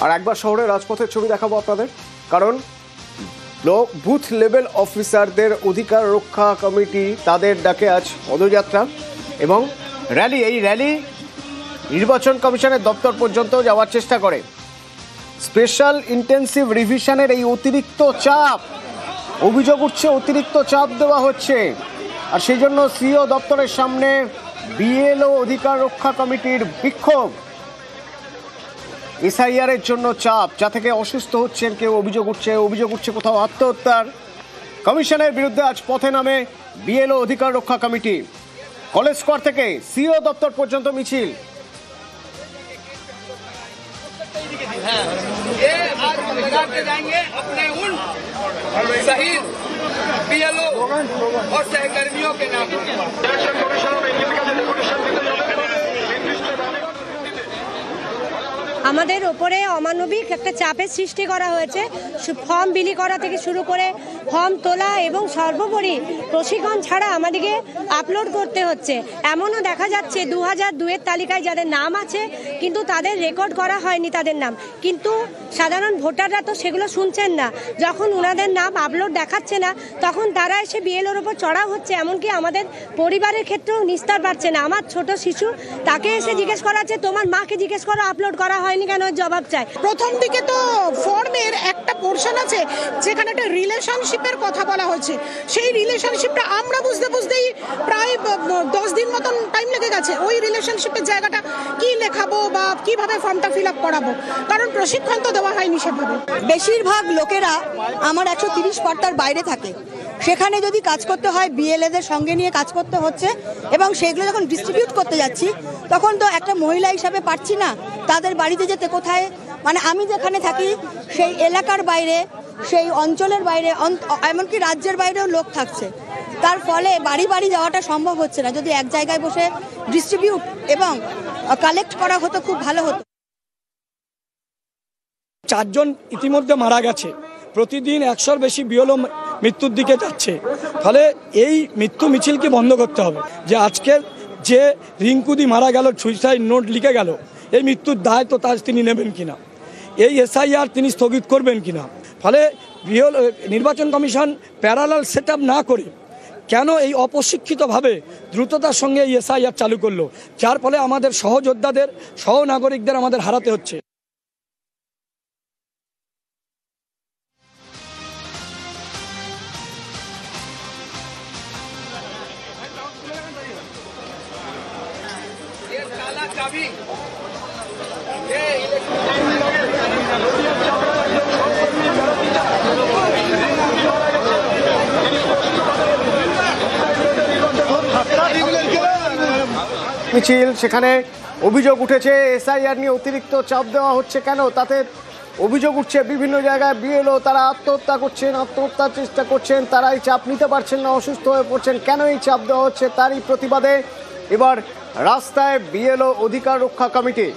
আর একবার শহরের রাজপথের ছবি দেখাবো আপনাদের, কারণ বুথ লেভেল অফিসারদের অধিকার রক্ষা কমিটি তাদের ডাকে আজ পদযাত্রা এবং র্যালি। এই র্যালি নির্বাচন কমিশনের দপ্তর পর্যন্ত যাওয়ার চেষ্টা করে। স্পেশাল ইন্টেন্সিভ রিভিশনের এই অতিরিক্ত চাপ, অভিযোগ উঠছে অতিরিক্ত চাপ দেওয়া হচ্ছে, আর সেই জন্য সিও দপ্তরের সামনে বিএলও অধিকার রক্ষা কমিটির বিক্ষোভ। এসআইআর এর জন্য চাপ, যা থেকে অসুস্থ হচ্ছেন কেউ, অভিযোগ উঠছে কোথাও আত্মহত্যার। কমিশনের বিরুদ্ধে আজ পথে নামে বিএলও অধিকার রক্ষা কমিটি। কলেজ স্কোয়ার থেকে সিও দপ্তর পর্যন্ত মিছিল। আমাদের ওপরে অমানবিক একটা চাপের সৃষ্টি করা হয়েছে। ফর্ম বিলি করা থেকে শুরু করে ফর্ম তোলা এবং সর্বোপরি প্রশিক্ষণ ছাড়া আমাদেরকে আপলোড করতে হচ্ছে। এমনও দেখা যাচ্ছে 2002-এর তালিকায় যাদের নাম আছে কিন্তু তাদের রেকর্ড করা হয়নি তাদের নাম, কিন্তু সাধারণ ভোটাররা তো সেগুলো শুনছেন না। যখন ওনাদের নাম আপলোড দেখাচ্ছে না তখন তারা এসে বিএলওর ওপর চড়াও হচ্ছে। এমনকি আমাদের পরিবারের ক্ষেত্রেও নিস্তার পাচ্ছে না। আমার ছোট শিশু, তাকে এসে জিজ্ঞেস করা হচ্ছে তোমার মাকে জিজ্ঞেস করো আপলোড করা হয়নি কেন, জবাব চাই। প্রথম দিকে তো ফর্মের একটা পোরশন আছে যেখানে একটা রিলেশনশিপের কথা বলা হয়েছে। সেই রিলেশনশিপটা আমরা বুঝতেই প্রায় 10 দিন মতন টাইম লেগে গেছে। ওই রিলেশনশিপের জায়গাটা কি লেখাবো বা কিভাবে ফর্মটা ফিল আপ করাবো, কারণ প্রশিক্ষণ তো দেওয়া হয়নি সেভাবে। বেশিরভাগ লোকেরা আমার 130 পার্টার বাইরে থাকে, সেখানে যদি কাজ করতে হয় বিএলএদের সঙ্গে নিয়ে কাজ করতে হচ্ছে, এবং সেগুলো যখন ডিস্ট্রিবিউট করতে যাচ্ছি তখন তো একটা মহিলা হিসাবে পারছি না তাদের বাড়িতে যেতে। কোথায়, মানে আমি যেখানে থাকি সেই এলাকার বাইরে, সেই অঞ্চলের বাইরে, এমনকি রাজ্যের বাইরেও লোক থাকছে। তার ফলে বাড়ি বাড়ি যাওয়াটা সম্ভব হচ্ছে না। যদি এক জায়গায় বসে ডিস্ট্রিবিউট এবং কালেক্ট করা হতো খুব ভালো হতো। 4 জন ইতিমধ্যে মারা গেছে, প্রতিদিন 100-র বেশি বিএলও মৃত্যুর দিকে যাচ্ছে। ফলে এই মৃত্যু মিছিলকে বন্ধ করতে হবে। যে আজকের যে রিঙ্কুদি মারা গেল, সুইসাইড নোট লিখে গেল, এই মৃত্যুর দায় তো তিনি নেবেন কিনা, এই এসআইআর তিনি স্থগিত করবেন কিনা। ফলে নির্বাচন কমিশন প্যারালাল সেট না করে কেন এই অপ্রশিক্ষিতভাবে দ্রুততার সঙ্গে এই এসআইআর চালু করলো, যার ফলে আমাদের সহযোদ্ধাদের, সহনাগরিকদের আমাদের হারাতে হচ্ছে। মিছিল, সেখানে অভিযোগ উঠেছে এসআইআর নিয়ে অতিরিক্ত চাপ দেওয়া হচ্ছে কেন। তাতে অভিযোগ উঠছে বিভিন্ন জায়গায় বিএলও তারা আত্মহত্যার চেষ্টা করছেন, তারা এই চাপ নিতে পারছেন না, অসুস্থ হয়ে পড়ছেন। কেন এই চাপ দেওয়া হচ্ছে তারই প্রতিবাদে এবার রাস্তায় বিএলও অধিকার রক্ষা কমিটি।